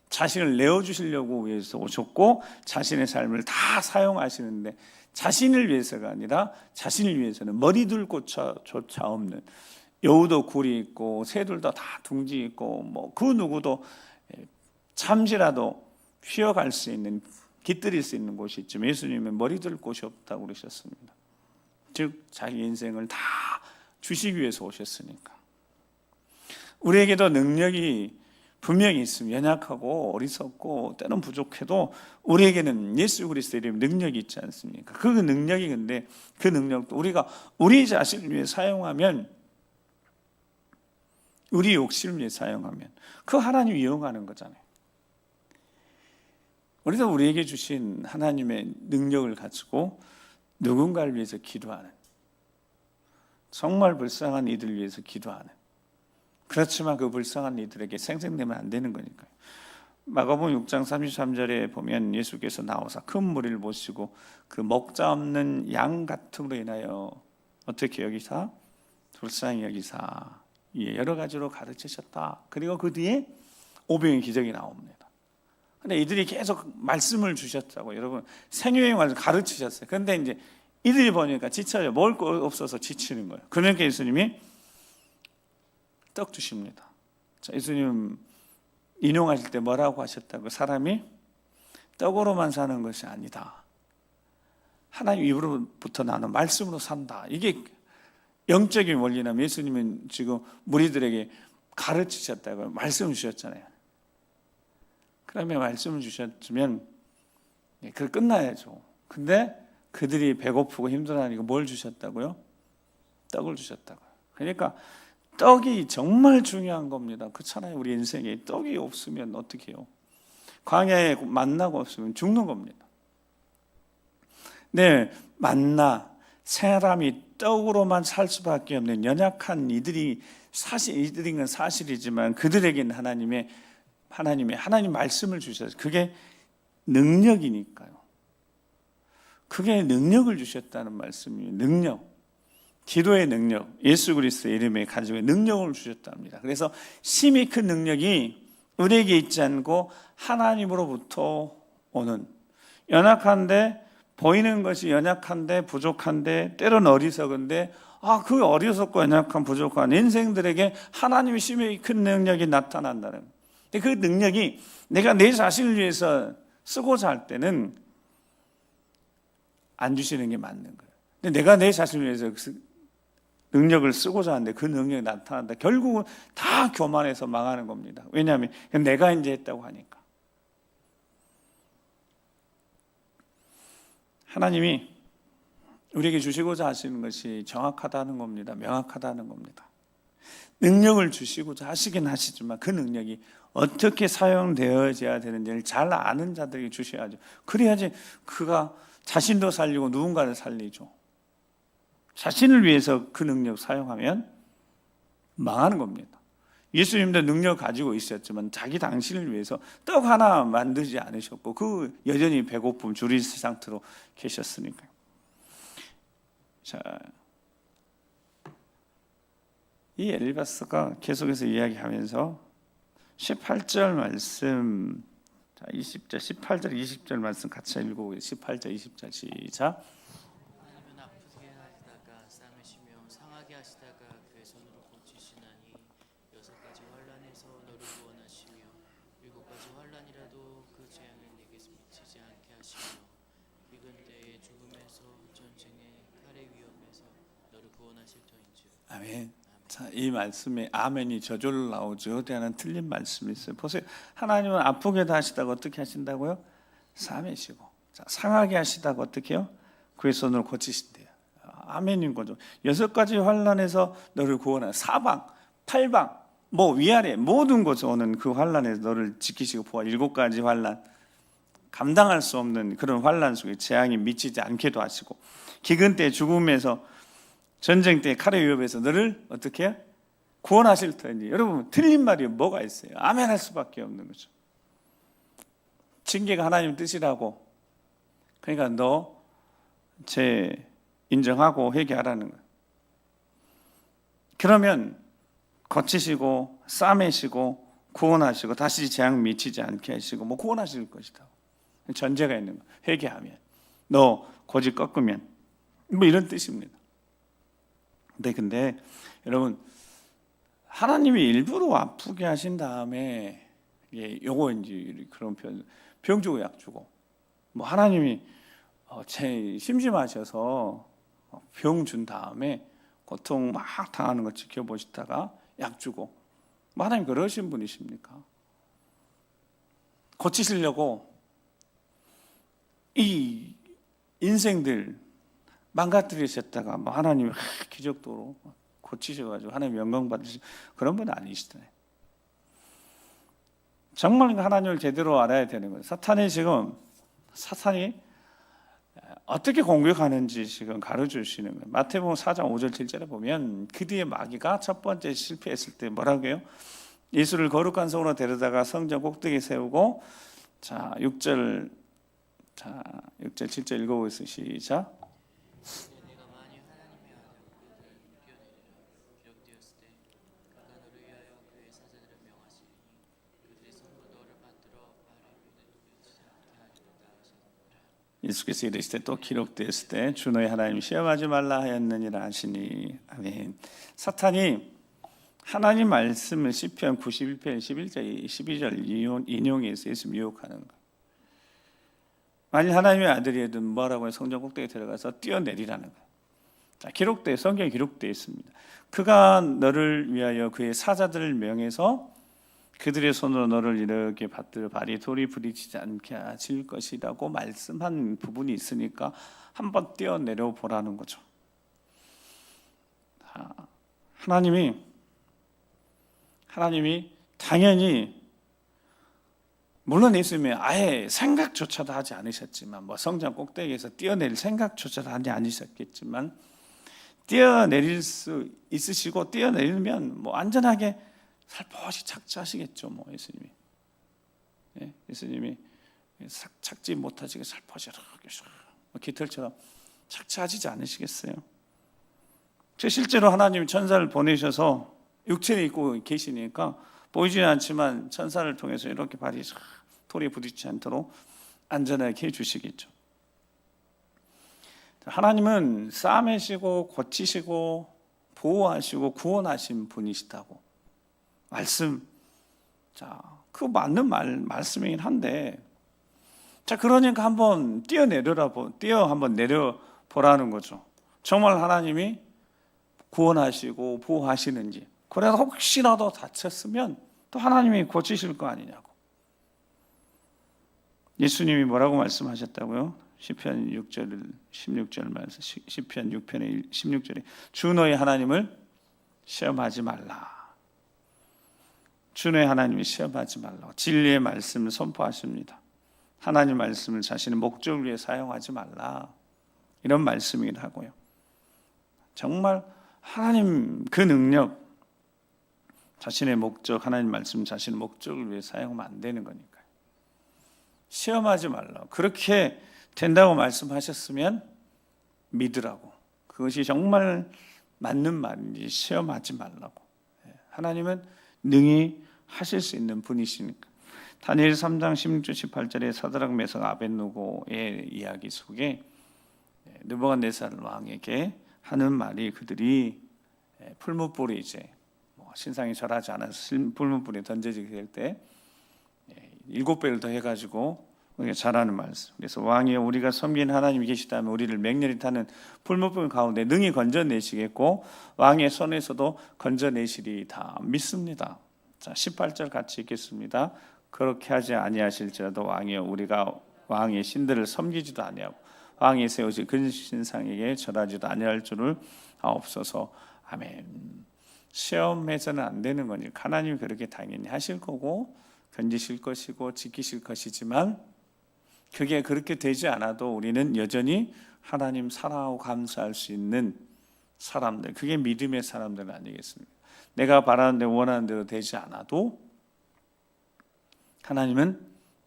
자신을 내어주시려고 위해서 오셨고, 자신의 삶을 다 사용하시는데, 자신을 위해서가 아니라 자신을 위해서는 머리 둘 곳조차 없는, 여우도 굴이 있고 새들도 다 둥지 있고 뭐 그 누구도 잠시라도 쉬어갈 수 있는, 깃들일 수 있는 곳이 있지만 예수님은 머리 둘 곳이 없다고 그러셨습니다. 즉 자기 인생을 다 주시기 위해서 오셨으니까. 우리에게도 능력이 분명히 있으면, 연약하고 어리석고 때는 부족해도 우리에게는 예수 그리스도의 이름 능력이 있지 않습니까? 그 능력이, 근데 그 능력도 우리가 우리 자신을 위해 사용하면, 우리 욕심을 위해 사용하면 그 하나님 이용하는 거잖아요. 우리도 우리에게 주신 하나님의 능력을 가지고 누군가를 위해서 기도하는, 정말 불쌍한 이들을 위해서 기도하는, 그렇지만 그 불쌍한 이들에게 생생되면 안 되는 거니까요. 마가복음 6장 33절에 보면 예수께서 나오사 큰 무리를 모시고 그 먹자 없는 양 같음으로 인하여 어떻게 여기사? 불쌍히 여기사 여러 가지로 가르치셨다. 그리고 그 뒤에 오병의 기적이 나옵니다. 근데 이들이 계속 말씀을 주셨다고. 여러분, 생애의 말을 가르치셨어요. 그런데 이제 이들이 보니까 지쳐요. 먹을 거 없어서 지치는 거예요. 그러니까 예수님이 떡 주십니다. 자, 예수님 인용하실 때 뭐라고 하셨다고? 사람이 떡으로만 사는 것이 아니다. 하나님 입으로부터 나는 말씀으로 산다. 이게 영적인 원리라면 예수님은 지금 무리들에게 가르치셨다고 말씀을 주셨잖아요. 그러면 말씀을 주셨으면 그걸 끝나야죠. 근데 그들이 배고프고 힘들어하니까 뭘 주셨다고요? 떡을 주셨다고요. 그러니까 떡이 정말 중요한 겁니다. 그렇잖아요. 우리 인생에 떡이 없으면 어떻게 해요? 광야에 만나가 없으면 죽는 겁니다. 네, 만나, 사람이 떡으로만 살 수밖에 없는 연약한 이들인 건 사실이지만 그들에게는 하나님 말씀을 주셔서 그게 능력이니까요. 그게 능력을 주셨다는 말씀이에요. 능력. 기도의 능력, 예수 그리스도의 이름에 가지고 능력을 주셨답니다. 그래서 심히 큰 능력이 우리에게 있지 않고 하나님으로부터 오는, 연약한데, 보이는 것이 연약한데 부족한데 때로는 어리석은데, 그 어리석고 연약한 부족한 인생들에게 하나님의 심히 큰 능력이 나타난다는. 근데 그 능력이 내가 내 자신을 위해서 쓰고자 할 때는 안 주시는 게 맞는 거예요. 근데 내가 내 자신을 위해서 능력을 쓰고자 하는데 그 능력이 나타난다. 결국은 다 교만해서 망하는 겁니다. 왜냐하면 내가 이제 했다고 하니까. 하나님이 우리에게 주시고자 하시는 것이 정확하다는 겁니다. 명확하다는 겁니다. 능력을 주시고자 하시긴 하시지만 그 능력이 어떻게 사용되어져야 되는지를 잘 아는 자들에게 주셔야죠. 그래야지 그가 자신도 살리고 누군가를 살리죠. 자신을 위해서 그 능력 사용하면 망하는 겁니다. 예수님도 능력 가지고 있었지만 자기 당신을 위해서 떡 하나 만들지 않으셨고 그 여전히 배고픔 줄일 상태로 계셨으니까요. 자, 이 엘리바스가 계속해서 이야기하면서 18절 말씀, 자 20절, 18절, 20절 말씀 같이 읽어보겠습니다. 18절, 20절 시작. 하나님은 아프게 하시다가 싸매시며 상하게 하시다가 그의 손으로 고치시나니 6가지 환난에서 너를 구원하시며 7가지 환난이라도 그 재앙을 내게 미치지 않게 하시며 비근 때의 죽음에서 전쟁의 칼의 위험에서 너를 구원하실 터인즉. 아멘. 자, 이 말씀에 아멘이 저절로 나오죠. 어디에는 틀린 말씀이 있어요. 보세요. 하나님은 아프게 하시다가 어떻게 하신다고요? 싸매시고. 자, 상하게 하시다가 어떻게 해요? 그의 손으로 고치신대요. 아멘인 거죠. 6가지 환난에서 너를 구원하는 사방, 팔방, 뭐 위아래 모든 곳에 오는 그 환난에서 너를 지키시고 보아 7가지 환난, 감당할 수 없는 그런 환난 속에 재앙이 미치지 않게도 하시고 기근 때 죽음에서 전쟁 때 칼의 위협에서 너를 어떻게 해요? 구원하실 터니. 여러분 틀린 말이 뭐가 있어요? 아멘할 수밖에 없는 거죠. 징계가 하나님 뜻이라고. 그러니까 너 죄 인정하고 회개하라는 거예요. 그러면 고치시고 싸매시고 구원하시고 다시 재앙 미치지 않게 하시고 뭐 구원하실 것이다. 전제가 있는 거예요. 회개하면, 너 고집 꺾으면, 뭐 이런 뜻입니다. 근데 여러분 하나님이 일부러 아프게 하신 다음에 요거 이제 그런 표현, 병 주고 약 주고, 뭐 하나님이 제 심심하셔서 병 준 다음에 고통 막 당하는 거 지켜보시다가 약 주고, 뭐 하나님 그러신 분이십니까? 고치시려고 이 인생들 망가뜨리셨다가 뭐 하나님이 기적도로 고치셔가지고 하나님 영광 받으시 그런 분 아니시잖아요. 정말 하나님을 제대로 알아야 되는 거예요. 사탄이 어떻게 공격하는지 지금 가르쳐 주시는 거예요. 마태복음 4장 5절 7절에 보면 그 뒤에 마귀가 첫 번째 실패했을 때 뭐라고 해요? 예수를 거룩한 성으로 데려다가 성전 꼭대기에 세우고, 자 6절 7절 읽어보겠습니다. 시작. 내가 만일 하나님의 아들을 뛰어내리라 기록되었을 때 그가 너를 위하여 그의 사자들을 명하시리니 그들의 손으로 너를 받들어 발에 놓이지 않게 하리로다 하셨느니라. 예수께서 이르시되 또 기록되었을 때 주 너의 하나님 시험하지 말라 하였느니라 하시니. 아멘. 사탄이 하나님 말씀을 시편 91편 11절 12절 인용해서 예수 미혹하는 거. 만일 하나님의 아들이든 뭐라고 해요? 성전 꼭대기에 들어가서 뛰어내리라는 거예요. 자, 성경에 기록되어 있습니다. 그가 너를 위하여 그의 사자들을 명해서 그들의 손으로 너를 이렇게 받들어 발이 돌이 부딪히지 않게 하실 것이라고 말씀한 부분이 있으니까 한번 뛰어내려 보라는 거죠. 하나님이 당연히 물론 예수님이 아예 생각조차도 하지 않으셨지만, 뭐 성전 꼭대기에서 뛰어내릴 생각조차도 하지 않으셨겠지만, 뛰어내릴 수 있으시고 뛰어내리면 뭐 안전하게 살포시 착지하시겠죠. 뭐 예수님이 착지 못하시게 살포시 이렇게 깃털처럼 착지하시지 않으시겠어요? 실제로 하나님이 천사를 보내셔서 육체를 입고 계시니까 보이지는 않지만 천사를 통해서 이렇게 발이 돌에 부딪히지 않도록 안전하게 해주시겠죠. 하나님은 싸매시고 고치시고 보호하시고 구원하신 분이시다고 말씀. 자, 그 맞는 말씀이긴 한데, 자 그러니까 한번 한번 내려보라는 거죠. 정말 하나님이 구원하시고 보호하시는지. 그래서 혹시라도 다쳤으면 또 하나님이 고치실 거 아니냐고. 예수님이 뭐라고 말씀하셨다고요? 시편 16절 말씀, 시편 6편의 16절에 주 너의 하나님을 시험하지 말라. 주 너의 하나님을 시험하지 말라. 진리의 말씀을 선포하십니다. 하나님 말씀을 자신의 목적을 위해 사용하지 말라. 이런 말씀이긴 하고요. 정말 하나님 그 능력, 자신의 목적, 하나님 말씀 자신의 목적을 위해 사용하면 안 되는 거니까요. 시험하지 말라. 그렇게 된다고 말씀하셨으면 믿으라고. 그것이 정말 맞는 말인지 시험하지 말라고. 하나님은 능히 하실 수 있는 분이시니까. 다니엘 3장 16절 18절에 사드락 메삭 아벳느고의 이야기 속에 느부갓네살 왕에게 하는 말이, 그들이 풀무불이 이제 신상이 절하지 않아서 풀무불이 던져지게 될 때 7배를 더 해가지고 잘하는 말씀. 그래서 왕이여 우리가 섬기는 하나님이 계시다면 우리를 맹렬히 타는 풀무불 가운데 능히 건져내시겠고 왕의 손에서도 건져내시리다 믿습니다. 자 18절 같이 읽겠습니다. 그렇게 하지 아니하실지라도 왕이여 우리가 왕의 신들을 섬기지도 아니하고 왕이 세우지 그 신상에게 절하지도 아니할 줄을 아옵소서. 아멘. 시험해서는 안 되는 거니까 하나님이 그렇게 당연히 하실 거고 견디실 것이고 지키실 것이지만, 그게 그렇게 되지 않아도 우리는 여전히 하나님 사랑하고 감사할 수 있는 사람들, 그게 믿음의 사람들 아니겠습니까? 내가 바라는 대로 원하는 대로 되지 않아도 하나님은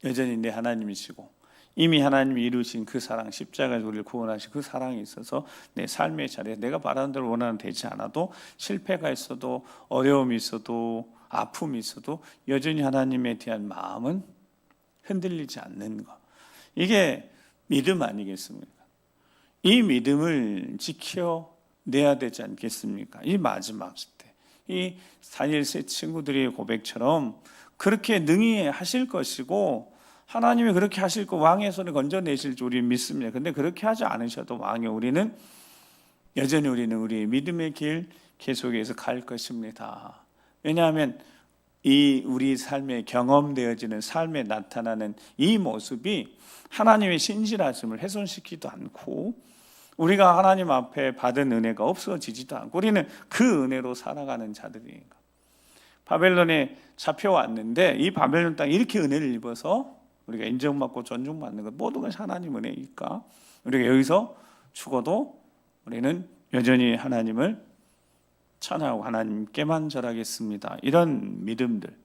여전히 내 하나님이시고, 이미 하나님이 이루신 그 사랑, 십자가에서 우리를 구원하신 그 사랑이 있어서 내 삶의 자리에 내가 바라는 대로 원하는 대로 되지 않아도, 실패가 있어도 어려움이 있어도 아픔이 있어도 여전히 하나님에 대한 마음은 흔들리지 않는 것, 이게 믿음 아니겠습니까? 이 믿음을 지켜내야 되지 않겠습니까? 이 마지막 때, 이 다니엘 세 친구들의 고백처럼 그렇게 능히 하실 것이고, 하나님이 그렇게 하실 거, 왕의 손을 건져내실 줄 우리 믿습니다. 근데 그렇게 하지 않으셔도 왕이 우리는 여전히 우리는 우리의 믿음의 길 계속해서 갈 것입니다. 왜냐하면 이 우리 삶에 경험되어지는 삶에 나타나는 이 모습이 하나님의 신실하심을 훼손시키지도 않고, 우리가 하나님 앞에 받은 은혜가 없어지지도 않고, 우리는 그 은혜로 살아가는 자들이에요. 바벨론에 잡혀왔는데 이 바벨론 땅에 이렇게 은혜를 입어서 우리가 인정받고 존중받는 것, 모든 것이 하나님 은혜니까 우리가 여기서 죽어도 우리는 여전히 하나님을 찬양하고 하나님께만 절하겠습니다. 이런 믿음들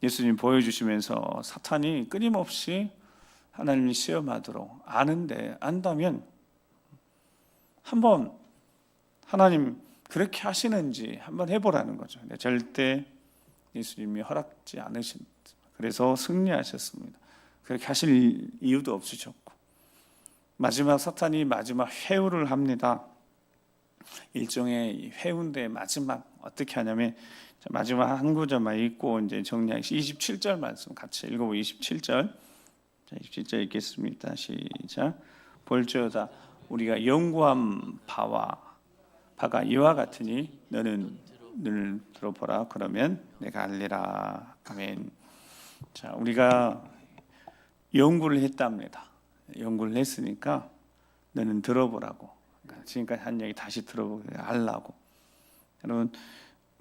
예수님 보여주시면서 사탄이 끊임없이 하나님을 시험하도록 아는데, 안다면 한번 하나님 그렇게 하시는지 한번 해보라는 거죠. 근데 절대 예수님이 허락지 않으신, 그래서 승리하셨습니다. 그렇게 하실 이유도 없으셨고, 마지막 사탄이 마지막 회유를 합니다. 일종의 회유인데 마지막 어떻게 하냐면, 마지막 한 구절만 읽고 이제 정리하기, 27절 말씀 같이 읽어보고 27절. 자, 27절 읽겠습니다. 시작. 볼지어다 우리가 연구한 바가 이와 같으니 너는 늘 들어보라. 그러면 내가 알리라. 아멘. 자, 우리가 연구를 했답니다. 연구를 했으니까 너는 들어보라고. 그러니까 지금까지 한 얘기 다시 들어보게 하려고. 여러분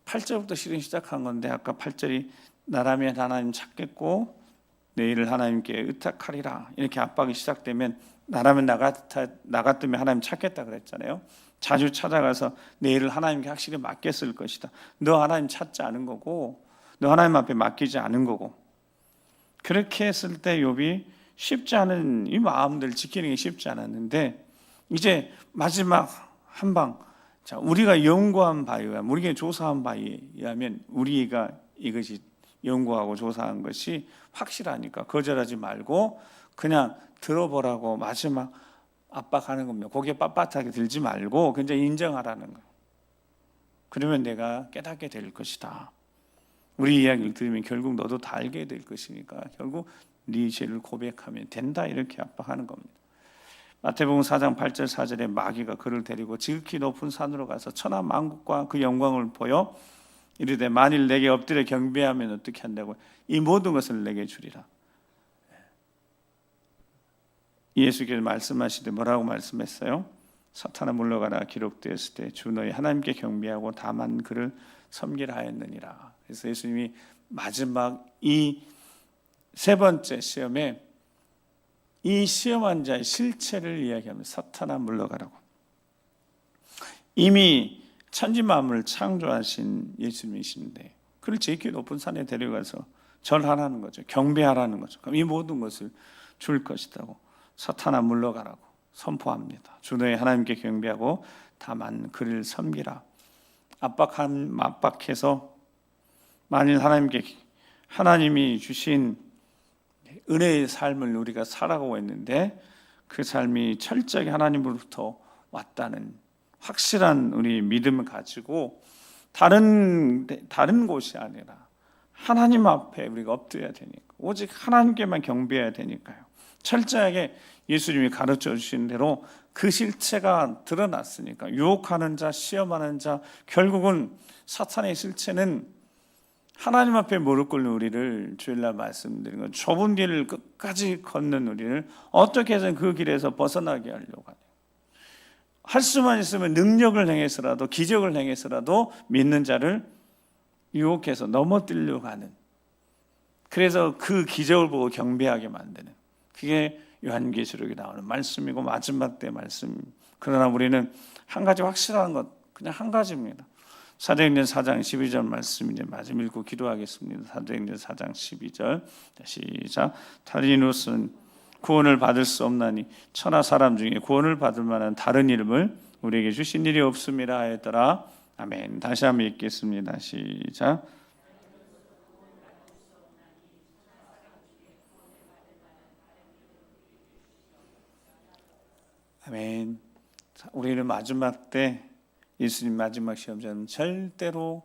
8절부터 실은 시작한 건데, 아까 8절이 나라면 하나님 찾겠고 내일을 하나님께 의탁하리라, 이렇게 압박이 시작되면 나라면 나갔으면 하나님 찾겠다 그랬잖아요. 자주 찾아가서 내일을 하나님께 확실히 맡겼을 것이다. 너 하나님 찾지 않은 거고, 너 하나님 앞에 맡기지 않은 거고. 그렇게 했을 때 욥이 쉽지 않은 이 마음들 지키는 게 쉽지 않았는데, 이제 마지막 한방, 자, 우리가 연구한 바에 의하면, 우리가 조사한 바에 의하면, 우리가 이것이 연구하고 조사한 것이 확실하니까 거절하지 말고 그냥 들어보라고 마지막 압박하는 겁니다. 고개 빳빳하게 들지 말고 그냥 인정하라는 거예요. 그러면 내가 깨닫게 될 것이다. 우리 이야기를 들으면 결국 너도 다 알게 될 것이니까 결국 네 죄를 고백하면 된다, 이렇게 압박하는 겁니다. 마태복음 4장 8절 4절에 마귀가 그를 데리고 지극히 높은 산으로 가서 천하 만국과 그 영광을 보여 이르되 만일 내게 엎드려 경배하면 어떻게 한다고? 이 모든 것을 내게 주리라. 예수께서 말씀하시되 뭐라고 말씀했어요? 사탄아 물러가라, 기록되었을 때 주 너희 하나님께 경배하고 다만 그를 섬기라 하였느니라. 그래서 예수님이 마지막 이 세 번째 시험에 이 시험한 자의 실체를 이야기하면 사탄아 물러가라고. 이미 천지 만물을 창조하신 예수님이신데 그를 제일 높은 산에 데려가서 절하라는 거죠. 경배하라는 거죠. 그럼 이 모든 것을 줄 것이라고. 사탄아 물러가라고 선포합니다. 주 너희 하나님께 경배하고 다만 그를 섬기라. 압박해서 만일 하나님이 주신 은혜의 삶을 우리가 살아가고 있는데 그 삶이 철저하게 하나님으로부터 왔다는 확실한 우리 믿음을 가지고 다른 곳이 아니라 하나님 앞에 우리가 엎드려야 되니까, 오직 하나님께만 경배해야 되니까요. 철저하게 예수님이 가르쳐 주신 대로 그 실체가 드러났으니까 유혹하는 자, 시험하는 자, 결국은 사탄의 실체는 하나님 앞에 무릎 꿇는 우리를 주일날 말씀드린 건 좁은 길을 끝까지 걷는 우리를 어떻게 해서 그 길에서 벗어나게 하려고 하냐. 할 수만 있으면 능력을 행해서라도 기적을 행해서라도 믿는 자를 유혹해서 넘어뜨리려고 하는, 그래서 그 기적을 보고 경배하게 만드는, 그게 요한계시록에 나오는 말씀이고 마지막 때 말씀. 그러나 우리는 한 가지 확실한 것, 그냥 한 가지입니다. 사도행전 4장 12절 말씀 이제 마지막 읽고 기도하겠습니다. 사도행전 4장 12절 시작. 다른 이로서는 구원을 받을 수 없나니 천하 사람 중에 구원을 받을 만한 다른 이름을 우리에게 주신 일이 없음이라 하였더라. 아멘. 다시 한번 읽겠습니다. 시작. 아멘. 우리는 마지막 때 예수님 마지막 시험자는 절대로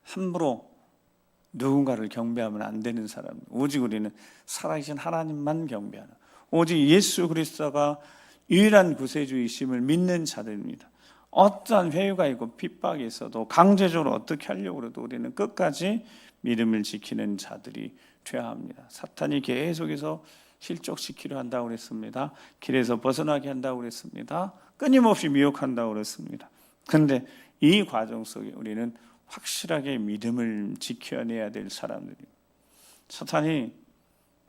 함부로 누군가를 경배하면 안 되는 사람. 오직 우리는 살아계신 하나님만 경배하는, 오직 예수 그리스도가 유일한 구세주이심을 믿는 자들입니다. 어떠한 회유가 있고 핍박이 있어도 강제적으로 어떻게 하려고 해도 우리는 끝까지 믿음을 지키는 자들이 되어야 합니다. 사탄이 계속해서 실족시키려 한다고 그랬습니다. 길에서 벗어나게 한다고 그랬습니다. 끊임없이 미혹한다고 그랬습니다. 그런데 이 과정 속에 우리는 확실하게 믿음을 지켜내야 될 사람들입니다. 사탄이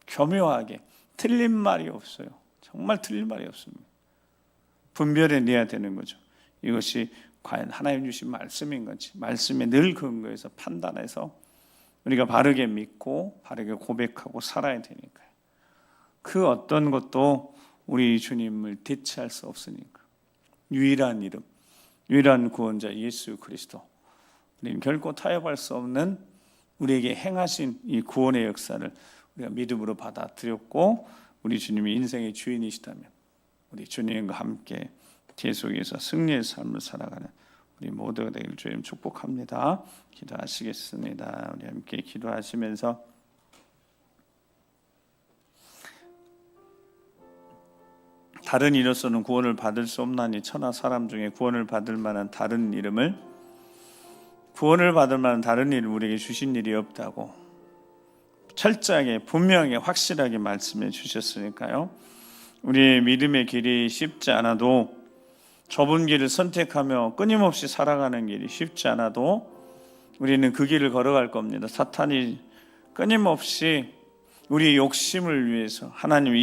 교묘하게 틀린 말이 없어요. 정말 틀린 말이 없습니다. 분별해내야 되는 거죠. 이것이 과연 하나님 주신 말씀인 건지, 말씀에 늘 근거해서 판단해서 우리가 바르게 믿고 바르게 고백하고 살아야 되니까요. 그 어떤 것도 우리 주님을 대체할 수 없으니까. 유일한 이름, 유일한 구원자 예수 그리스도, 우리는 결코 타협할 수 없는 우리에게 행하신 이 구원의 역사를 우리가 믿음으로 받아들였고, 우리 주님이 인생의 주인이시다면 우리 주님과 함께 계속해서 승리의 삶을 살아가는 우리 모두가 되기를 주님 축복합니다. 기도하시겠습니다. 우리 함께 기도하시면서 다른 이로서는 구원을 받을 수 없나니 천하 사람 중에 구원을 받을 만한 다른 이름을, 구원을 받을 만한 다른 이름 우리에게 주신 일이 없다고 철저하게 분명하게 확실하게 말씀해 주셨으니까요. 우리의 믿음의 길이 쉽지 않아도, 좁은 길을 선택하며 끊임없이 살아가는 길이 쉽지 않아도 우리는 그 길을 걸어갈 겁니다. 사탄이 끊임없이 우리의 욕심을 위해서 하나님을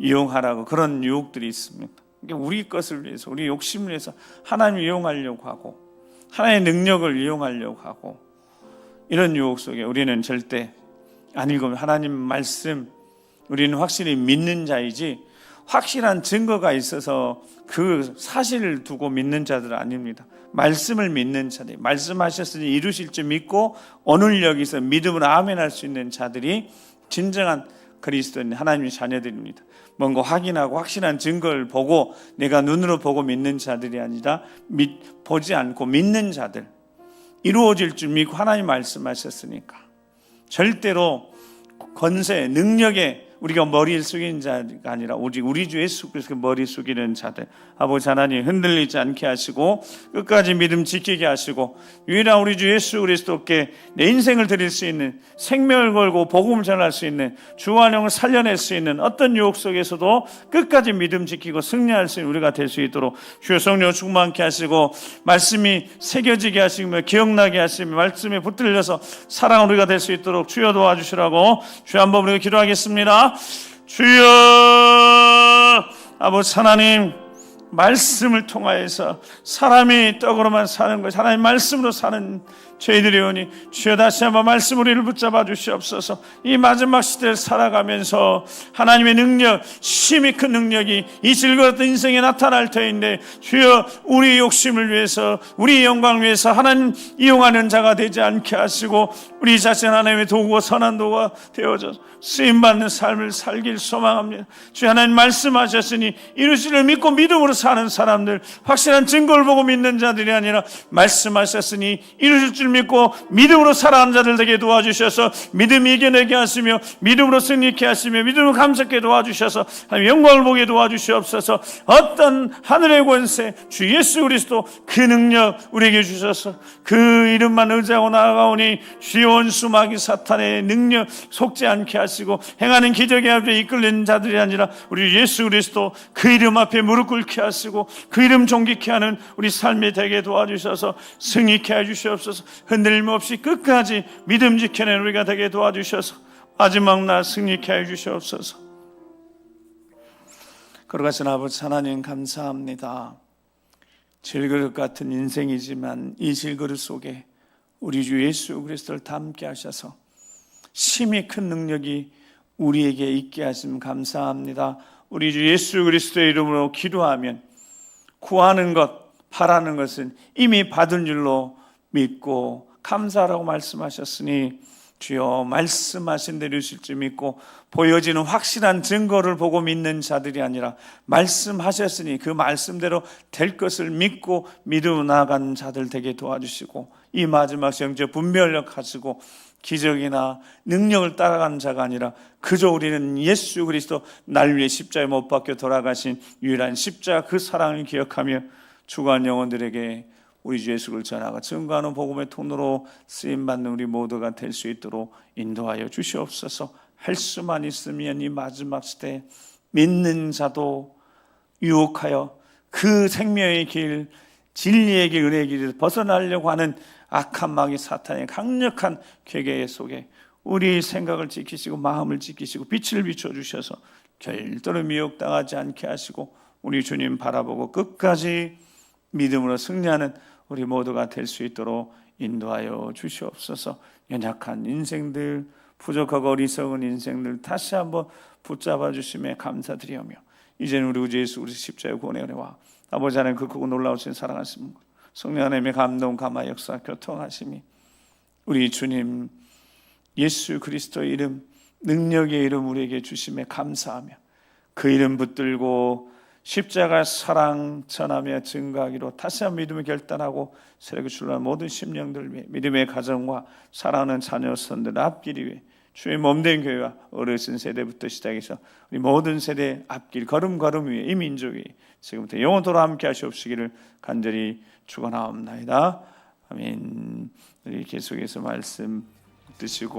이용하라고 그런 유혹들이 있습니다. 그러니까 우리 것을 위해서, 우리 욕심을 위해서 하나님을 이용하려고 하고 하나님의 능력을 이용하려고 하고, 이런 유혹 속에 우리는 절대 안 읽으면 하나님 말씀, 우리는 확실히 믿는 자이지 확실한 증거가 있어서 그 사실을 두고 믿는 자들은 아닙니다. 말씀을 믿는 자들, 말씀하셨으니 이루실 줄 믿고 오늘 여기서 믿음으로 아멘할 수 있는 자들이 진정한 그리스도인 하나님의 자녀들입니다. 뭔가 확인하고 확실한 증거를 보고 내가 눈으로 보고 믿는 자들이 아니라 보지 않고 믿는 자들, 이루어질 줄 믿고 하나님 말씀하셨으니까 절대로 권세, 능력에 우리가 머리를 숙이는 자가 아니라 오직 우리 주 예수 그리스도의 머리 숙이는 자들, 아버지 하나님 흔들리지 않게 하시고 끝까지 믿음 지키게 하시고 유일한 우리 주 예수 그리스도께 내 인생을 드릴 수 있는, 생명을 걸고 복음을 전할 수 있는, 주와 영을 살려낼 수 있는 어떤 유혹 속에서도 끝까지 믿음 지키고 승리할 수 있는 우리가 될 수 있도록 주여 성령 충만케 하시고 말씀이 새겨지게 하시며 기억나게 하시며 말씀에 붙들려서 살아가는 우리가 될 수 있도록 주여 도와주시라고 주여 한번 우리가 기도하겠습니다. 주여 아버지 하나님, 말씀을 통하여서 사람이 떡으로만 사는 것이 하나님 말씀으로 사는 저희들이 오니 주여 다시 한번 말씀 우리를 붙잡아 주시옵소서. 이 마지막 시대를 살아가면서 하나님의 능력, 심히 큰 능력이 이 즐거웠던 인생에 나타날 터인데 주여 우리 욕심을 위해서, 우리 영광을 위해서 하나님 이용하는 자가 되지 않게 하시고 우리 자신 하나님의 도구와 선한 도구가 되어져 쓰임받는 삶을 살길 소망합니다. 주여 하나님 말씀하셨으니 이루시를 믿고 믿음으로 사는 사람들, 확실한 증거를 보고 믿는 자들이 아니라 말씀하셨으니 이루실 줄 믿고 믿음으로 살아가는 자들 되게 도와주셔서 믿음이 이겨내게 하시며 믿음으로 승리케 하시며 믿음으로 감사케 도와주셔서 영광을 보게 도와주시옵소서. 어떤 하늘의 권세 주 예수 그리스도 그 능력 우리에게 주셔서 그 이름만 의지하고 나아가오니 주의 원수 마귀 사탄의 능력 속지 않게 하시고 행하는 기적의 앞에 이끌리는 자들이 아니라 우리 예수 그리스도 그 이름 앞에 무릎 꿇게 하시고 그 이름 존귀케 하는 우리 삶이 되게 도와주셔서 승리케 해주시옵소서. 흔들림 없이 끝까지 믿음 지켜낸 우리가 되게 도와주셔서 마지막 날 승리케 해주시옵소서. 거룩하신 아버지 하나님 감사합니다. 질그릇 같은 인생이지만 이 질그릇 속에 우리 주 예수 그리스도를 담게 하셔서 심히 큰 능력이 우리에게 있게 하심 감사합니다. 우리 주 예수 그리스도의 이름으로 기도하면 구하는 것, 바라는 것은 이미 받은 줄로 믿고 감사하라고 말씀하셨으니 주여 말씀하신 대로 이루실 줄 믿고 보여지는 확실한 증거를 보고 믿는 자들이 아니라 말씀하셨으니 그 말씀대로 될 것을 믿고 믿음으로 나아가는 자들 되게 도와주시고 이 마지막 영적 분별력 가지고 기적이나 능력을 따라가는 자가 아니라 그저 우리는 예수 그리스도 날 위해 십자가에 못 박혀 돌아가신 유일한 십자가 그 사랑을 기억하며 주간 영혼들에게 우리 주 예수를 전하고 증거하는 복음의 통로로 쓰임받는 우리 모두가 될 수 있도록 인도하여 주시옵소서. 할 수만 있으면 이 마지막 시대에 믿는 자도 유혹하여 그 생명의 길, 진리의 길, 은혜의 길에서 벗어나려고 하는 악한 마귀 사탄의 강력한 괴계 속에 우리 생각을 지키시고 마음을 지키시고 빛을 비춰주셔서 절대로 미혹당하지 않게 하시고 우리 주님 바라보고 끝까지 믿음으로 승리하는 우리 모두가 될 수 있도록 인도하여 주시옵소서. 연약한 인생들, 부족하고 어리석은 인생들 다시 한번 붙잡아 주심에 감사드리오며 이제는 우리 주 예수 그리스도 십자가의 구원의 은혜와 아버지 하나님 그 크고 놀라우신 사랑하심 성령 하나님의 감동, 감화, 역사, 교통하심이 우리 주님 예수 그리스도의 이름, 능력의 이름 우리에게 주심에 감사하며 그 이름 붙들고 십자가 사랑 전하며 증거하기로 다시 한번 믿음을 결단하고 새롭게 출발한 모든 심령들 위해 믿음의 가정과 사랑하는 자녀 선들 앞길이 위해 주의 몸된 교회와 어르신 세대부터 시작해서 우리 모든 세대 앞길 걸음걸음 위에 이 민족 위에 지금부터 영원토록 함께 하시옵시기를 간절히 축원하옵나이다. 아멘. 우리 계속해서 말씀 듣시고